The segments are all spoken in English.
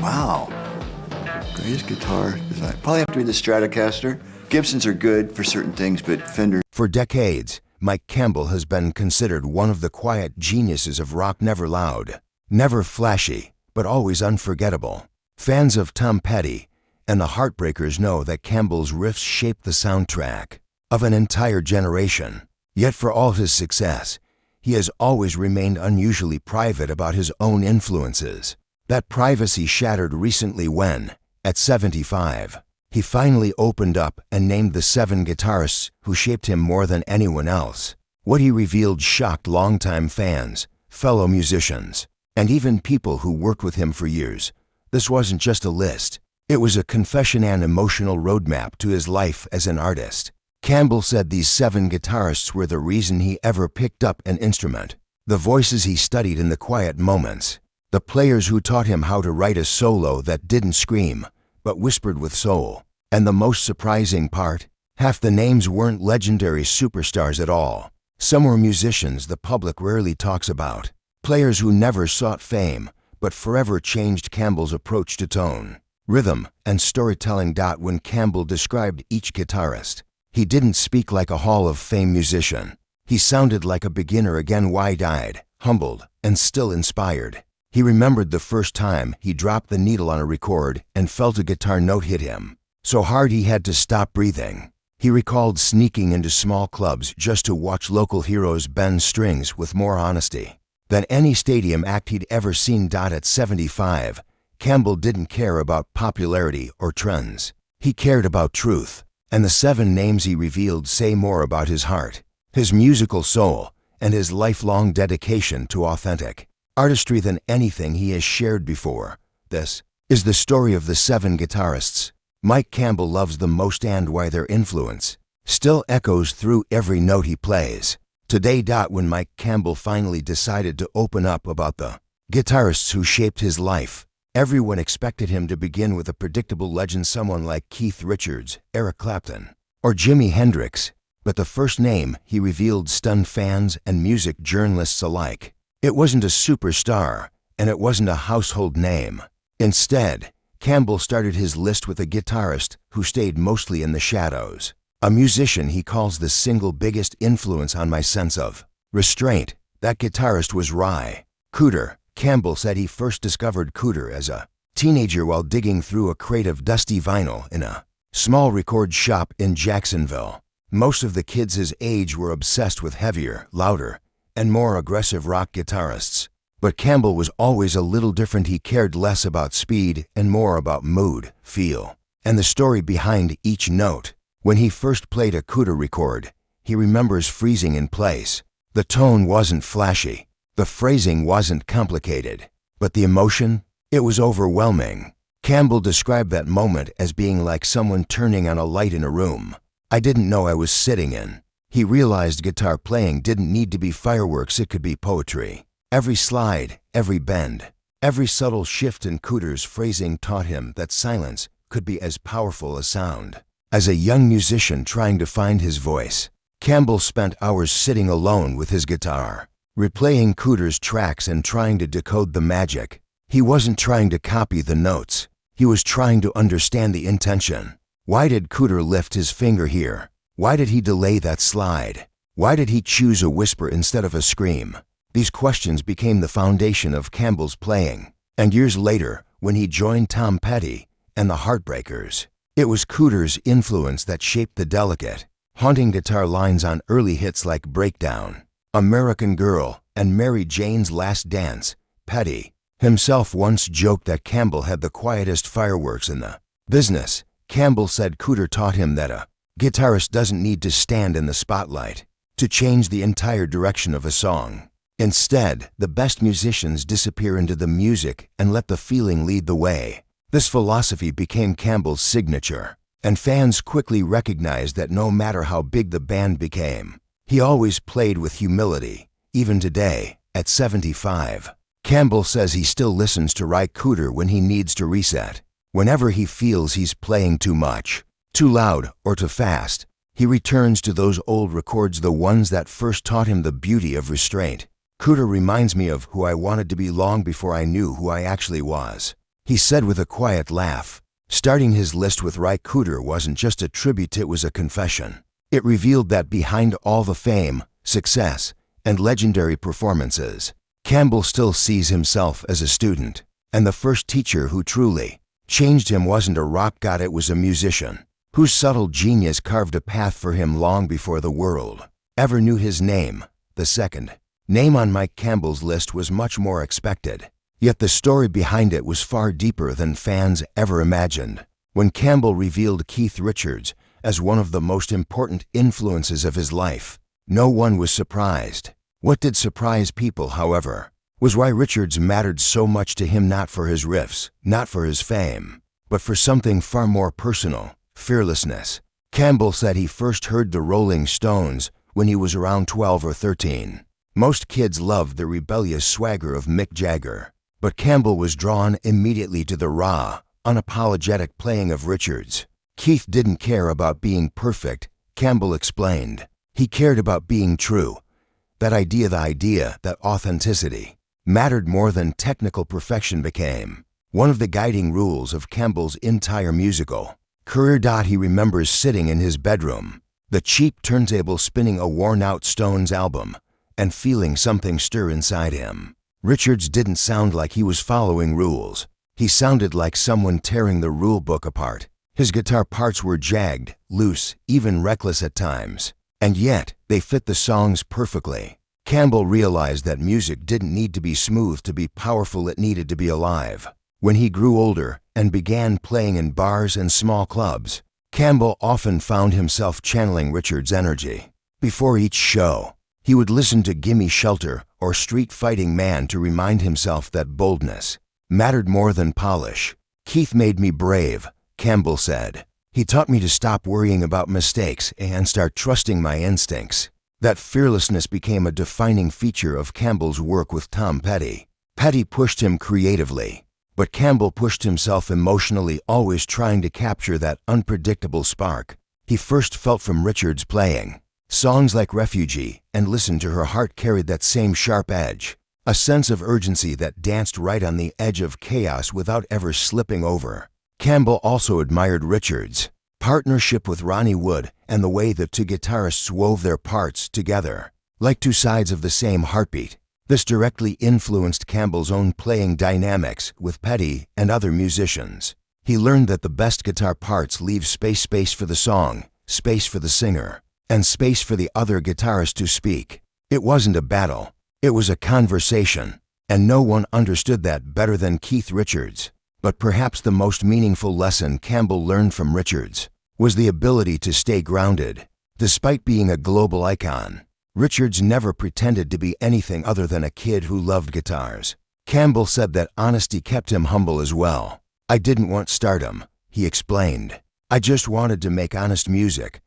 Wow. Greatest guitar design. Probably have to be the Stratocaster. Gibsons are good for certain things, but Fender. For decades, Mike Campbell has been considered one of the quiet geniuses of rock. Never loud, never flashy, but always unforgettable. Fans of Tom Petty and the Heartbreakers know that Campbell's riffs shaped the soundtrack of an entire generation. Yet for all his success, he has always remained unusually private about his own influences. That privacy shattered recently when, at 75, he finally opened up and named the 7 guitarists who shaped him more than anyone else. What he revealed shocked longtime fans, fellow musicians, and even people who worked with him for years. This wasn't just a list. It was a confession and emotional roadmap to his life as an artist. Campbell said these 7 guitarists were the reason he ever picked up an instrument, the voices he studied in the quiet moments, the players who taught him how to write a solo that didn't scream, but whispered with soul. And the most surprising part, half the names weren't legendary superstars at all. Some were musicians the public rarely talks about, players who never sought fame, but forever changed Campbell's approach to tone, rhythm, and storytelling. When Campbell described each guitarist, he didn't speak like a Hall of Fame musician. He sounded like a beginner again, wide-eyed, humbled, and still inspired. He remembered the first time he dropped the needle on a record and felt a guitar note hit him so hard he had to stop breathing. He recalled sneaking into small clubs just to watch local heroes bend strings with more honesty than any stadium act he'd ever seen. At 75, Campbell didn't care about popularity or trends. He cared about truth, and the 7 names he revealed say more about his heart, his musical soul, and his lifelong dedication to authentic artistry than anything he has shared before. This is the story of the 7 guitarists Mike Campbell loves the most and why their influence still echoes through every note he plays today. When Mike Campbell finally decided to open up about the guitarists who shaped his life, everyone expected him to begin with a predictable legend, someone like Keith Richards, Eric Clapton, or Jimi Hendrix. But the first name he revealed stunned fans and music journalists alike. It wasn't a superstar, and it wasn't a household name. Instead, Campbell started his list with a guitarist who stayed mostly in the shadows, a musician he calls the single biggest influence on my sense of restraint. That guitarist was Ry Cooder. Campbell said he first discovered Cooder as a teenager while digging through a crate of dusty vinyl in a small record shop in Jacksonville. Most of the kids his age were obsessed with heavier, louder, and more aggressive rock guitarists. But Campbell was always a little different. He cared less about speed and more about mood, feel, and the story behind each note. When he first played a Cooder record, he remembers freezing in place. The tone wasn't flashy, the phrasing wasn't complicated, but the emotion, it was overwhelming. Campbell described that moment as being like someone turning on a light in a room I didn't know I was sitting in. He realized guitar playing didn't need to be fireworks, it could be poetry. Every slide, every bend, every subtle shift in Cooder's phrasing taught him that silence could be as powerful as sound. As a young musician trying to find his voice, Campbell spent hours sitting alone with his guitar, replaying Cooder's tracks and trying to decode the magic. He wasn't trying to copy the notes. He was trying to understand the intention. Why did Cooder lift his finger here? Why did he delay that slide? Why did he choose a whisper instead of a scream? These questions became the foundation of Campbell's playing. And years later, when he joined Tom Petty and the Heartbreakers, it was Cooder's influence that shaped the delicate, haunting guitar lines on early hits like Breakdown, American Girl, and Mary Jane's Last Dance. Petty himself once joked that Campbell had the quietest fireworks in the business. Campbell said Cooder taught him that a guitarist doesn't need to stand in the spotlight to change the entire direction of a song. Instead, the best musicians disappear into the music and let the feeling lead the way. This philosophy became Campbell's signature, and fans quickly recognized that no matter how big the band became, he always played with humility. Even today, at 75, Campbell says he still listens to Ry Cooder when he needs to reset. Whenever he feels he's playing too much, too loud, or too fast, he returns to those old records, the ones that first taught him the beauty of restraint. Cooder reminds me of who I wanted to be long before I knew who I actually was. he said with a quiet laugh. Starting his list with Ry Cooder wasn't just a tribute, it was a confession. It revealed that behind all the fame, success, and legendary performances, Campbell still sees himself as a student. And the first teacher who truly changed him wasn't a rock god, it was a musician, whose subtle genius carved a path for him long before the world ever knew his name. The second name on Mike Campbell's list was much more expected, yet the story behind it was far deeper than fans ever imagined. When Campbell revealed Keith Richards as one of the most important influences of his life, no one was surprised. What did surprise people, however, was why Richards mattered so much to him, not for his riffs, not for his fame, but for something far more personal: fearlessness. Campbell said he first heard the Rolling Stones when he was around 12 or 13. Most kids loved the rebellious swagger of Mick Jagger, but Campbell was drawn immediately to the raw, unapologetic playing of Richards. Keith didn't care about being perfect, Campbell explained. He cared about being true. The idea, that authenticity, mattered more than technical perfection became one of the guiding rules of Campbell's entire musical career. He remembers sitting in his bedroom, the cheap turntable spinning a worn-out Stones album, and feeling something stir inside him. Richards didn't sound like he was following rules. He sounded like someone tearing the rule book apart. His guitar parts were jagged, loose, even reckless at times, and yet they fit the songs perfectly. Campbell realized that music didn't need to be smooth to be powerful, it needed to be alive. When he grew older and began playing in bars and small clubs, Campbell often found himself channeling Richards' energy. Before each show, he would listen to Gimme Shelter or Street Fighting Man to remind himself that boldness mattered more than polish. Keith made me brave, Campbell said. He taught me to stop worrying about mistakes and start trusting my instincts. That fearlessness became a defining feature of Campbell's work with Tom Petty. Petty pushed him creatively, but Campbell pushed himself emotionally, always trying to capture that unpredictable spark he first felt from Richards' playing. Songs like Refugee and Listen to Her Heart carried that same sharp edge, a sense of urgency that danced right on the edge of chaos without ever slipping over. Campbell also admired Richards' partnership with Ronnie Wood and the way the two guitarists wove their parts together, like two sides of the same heartbeat. This directly influenced Campbell's own playing dynamics with Petty and other musicians. He learned that the best guitar parts leave space for the song, space for the singer, and space for the other guitarist to speak. It wasn't a battle, it was a conversation, and no one understood that better than Keith Richards. But perhaps the most meaningful lesson Campbell learned from Richards was the ability to stay grounded. Despite being a global icon, Richards never pretended to be anything other than a kid who loved guitars. Campbell said that honesty kept him humble as well. "I didn't want stardom," he explained. "I just wanted to make honest music."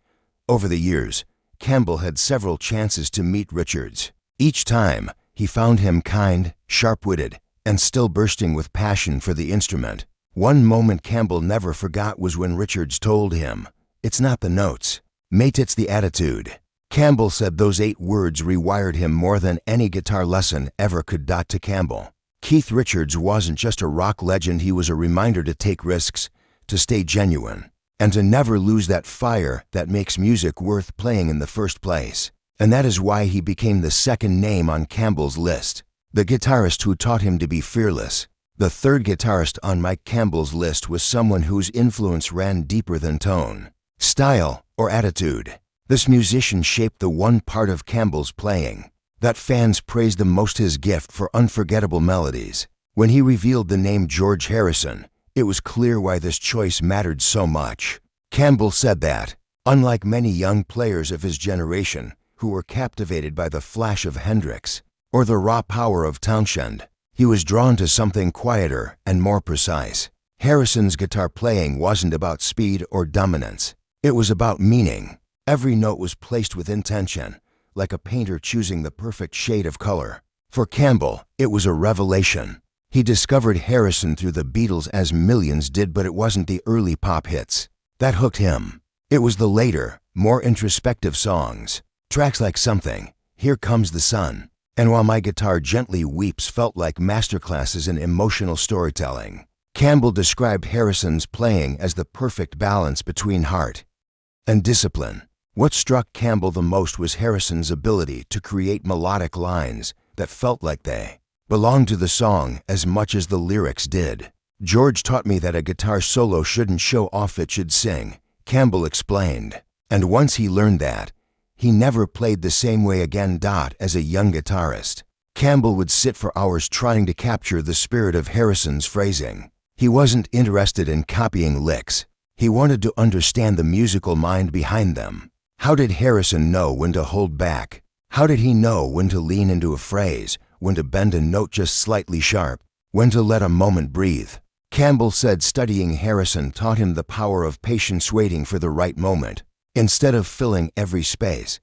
Over the years, Campbell had several chances to meet Richards. Each time, he found him kind, sharp-witted, and still bursting with passion for the instrument. One moment Campbell never forgot was when Richards told him, "It's not the notes, mate, it's the attitude." Campbell said those 8 words rewired him more than any guitar lesson ever could. To Campbell, Keith Richards wasn't just a rock legend, he was a reminder to take risks, to stay genuine, and to never lose that fire that makes music worth playing in the first place. And that is why he became the second name on Campbell's list, the guitarist who taught him to be fearless. The third guitarist on Mike Campbell's list was someone whose influence ran deeper than tone, style, or attitude. This musician shaped the one part of Campbell's playing that fans praised the most: his gift for unforgettable melodies. When he revealed the name George Harrison, it was clear why this choice mattered so much. Campbell said that, unlike many young players of his generation who were captivated by the flash of Hendrix or the raw power of Townshend, he was drawn to something quieter and more precise. Harrison's guitar playing wasn't about speed or dominance. It was about meaning. Every note was placed with intention, like a painter choosing the perfect shade of color. For Campbell, it was a revelation. He discovered Harrison through the Beatles, as millions did, but it wasn't the early pop hits that hooked him. It was the later, more introspective songs. Tracks like Something, Here Comes the Sun, and While My Guitar Gently Weeps felt like masterclasses in emotional storytelling. Campbell described Harrison's playing as the perfect balance between heart and discipline. What struck Campbell the most was Harrison's ability to create melodic lines that felt like they belonged to the song as much as the lyrics did. "George taught me that a guitar solo shouldn't show off, it should sing," Campbell explained. And once he learned that, he never played the same way again. As a young guitarist, Campbell would sit for hours trying to capture the spirit of Harrison's phrasing. He wasn't interested in copying licks. He wanted to understand the musical mind behind them. How did Harrison know when to hold back? How did he know when to lean into a phrase, when to bend a note just slightly sharp, when to let a moment breathe? Campbell said studying Harrison taught him the power of patience, waiting for the right moment, instead of filling every space.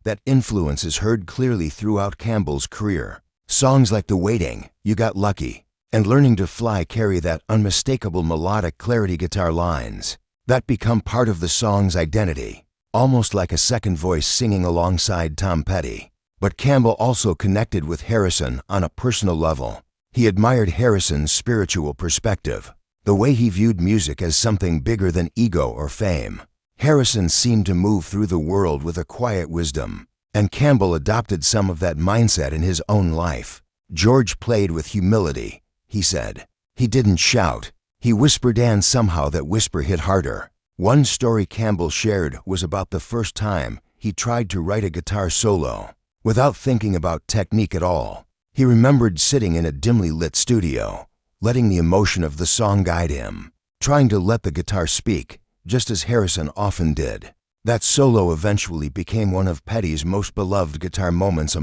That influence is heard clearly throughout Campbell's career. Songs like The Waiting, You Got Lucky, and Learning to Fly carry that unmistakable melodic clarity guitar lines that become part of the song's identity, almost like a second voice singing alongside Tom Petty. But Campbell also connected with Harrison on a personal level. He admired Harrison's spiritual perspective, the way he viewed music as something bigger than ego or fame. Harrison seemed to move through the world with a quiet wisdom, and Campbell adopted some of that mindset in his own life. "George played with humility," he said. "He didn't shout. He whispered, and somehow that whisper hit harder." One story Campbell shared was about the first time he tried to write a guitar solo without thinking about technique at all. He remembered sitting in a dimly lit studio, letting the emotion of the song guide him, trying to let the guitar speak, just as Harrison often did. That solo eventually became one of Petty's most beloved guitar moments.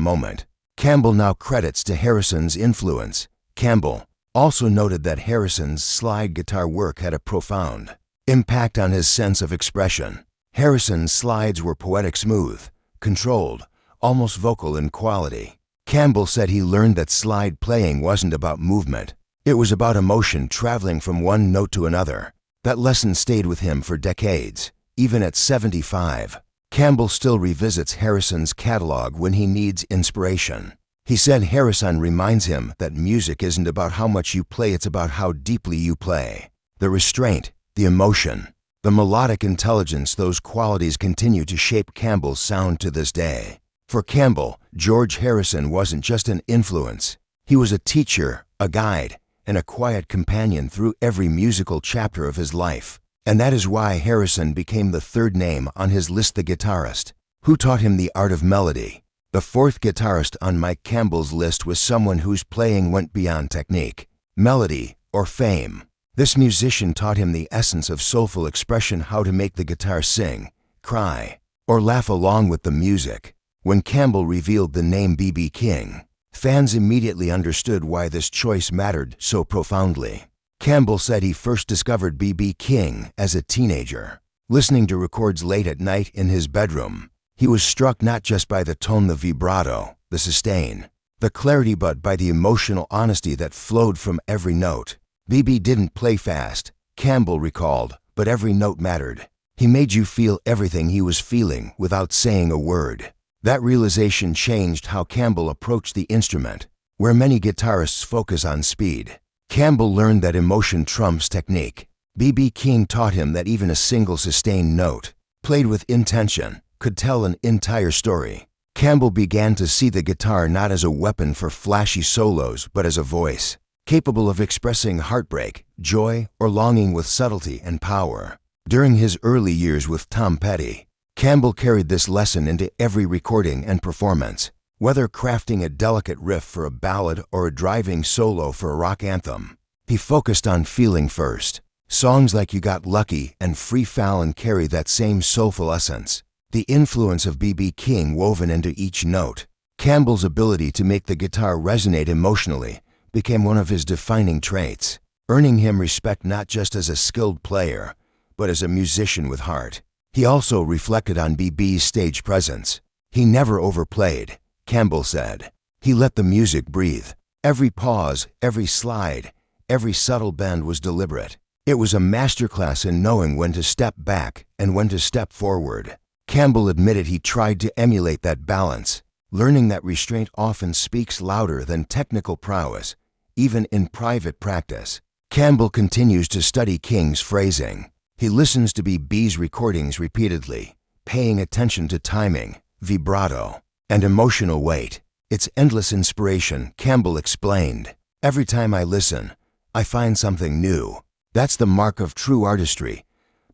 Campbell now credits to Harrison's influence. Campbell also noted that Harrison's slide guitar work had a profound impact on his sense of expression. Harrison's slides were poetic, smooth, controlled, almost vocal in quality. Campbell said he learned that slide playing wasn't about movement. It was about emotion traveling from one note to another. That lesson stayed with him for decades. Even at 75, Campbell still revisits Harrison's catalog when he needs inspiration. He said Harrison reminds him that music isn't about how much you play, it's about how deeply you play. The restraint, the emotion, the melodic intelligence, those qualities continue to shape Campbell's sound to this day. For Campbell, George Harrison wasn't just an influence. He was a teacher, a guide, and a quiet companion through every musical chapter of his life. And that is why Harrison became the third name on his list, the guitarist who taught him the art of melody. The fourth guitarist on Mike Campbell's list was someone whose playing went beyond technique, melody, or fame. This musician taught him the essence of soulful expression, how to make the guitar sing, cry, or laugh along with the music. When Campbell revealed the name B.B. King, fans immediately understood why this choice mattered so profoundly. Campbell said he first discovered B.B. King as a teenager, listening to records late at night in his bedroom. He was struck not just by the tone, the vibrato, the sustain, the clarity, but by the emotional honesty that flowed from every note. B.B. didn't play fast, Campbell recalled, but every note mattered. He made you feel everything he was feeling without saying a word. That realization changed how Campbell approached the instrument. Where many guitarists focus on speed, Campbell learned that emotion trumps technique. B.B. King taught him that even a single sustained note, played with intention, could tell an entire story. Campbell began to see the guitar not as a weapon for flashy solos, but as a voice, capable of expressing heartbreak, joy, or longing with subtlety and power. During his early years with Tom Petty, Campbell carried this lesson into every recording and performance. Whether crafting a delicate riff for a ballad or a driving solo for a rock anthem, he focused on feeling first. Songs like You Got Lucky and Free Fallin' carry that same soulful essence, the influence of B.B. King woven into each note. Campbell's ability to make the guitar resonate emotionally became one of his defining traits, earning him respect not just as a skilled player, but as a musician with heart. He also reflected on B.B.'s stage presence. He never overplayed, Campbell said. He let the music breathe. Every pause, every slide, every subtle bend was deliberate. It was a masterclass in knowing when to step back and when to step forward. Campbell admitted he tried to emulate that balance, learning that restraint often speaks louder than technical prowess, even in private practice. Campbell continues to study King's phrasing. He listens to B.B.'s recordings repeatedly, paying attention to timing, vibrato, and emotional weight. It's endless inspiration, Campbell explained. Every time I listen, I find something new. That's the mark of true artistry.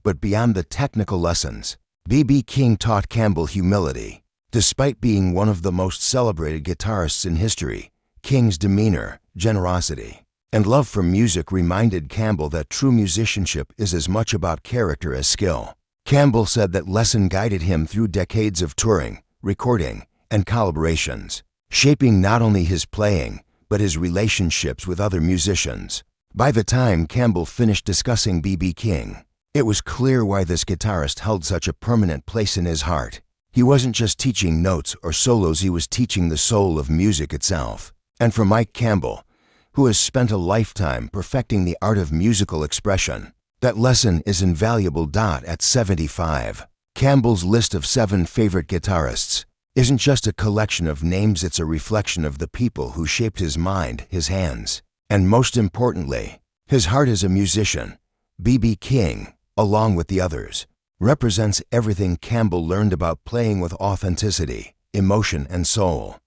But beyond the technical lessons, B.B. King taught Campbell humility. Despite being one of the most celebrated guitarists in history, King's demeanor, generosity, and love for music reminded Campbell that true musicianship is as much about character as skill. Campbell said that lesson guided him through decades of touring, recording, and collaborations, shaping not only his playing, but his relationships with other musicians. By the time Campbell finished discussing B.B. King, it was clear why this guitarist held such a permanent place in his heart. He wasn't just teaching notes or solos, he was teaching the soul of music itself. And for Mike Campbell, who has spent a lifetime perfecting the art of musical expression, that lesson is invaluable. At 75, Campbell's list of 7 favorite guitarists isn't just a collection of names, it's a reflection of the people who shaped his mind, his hands, and most importantly, his heart as a musician. B.B. King, along with the others, represents everything Campbell learned about playing with authenticity, emotion, and soul.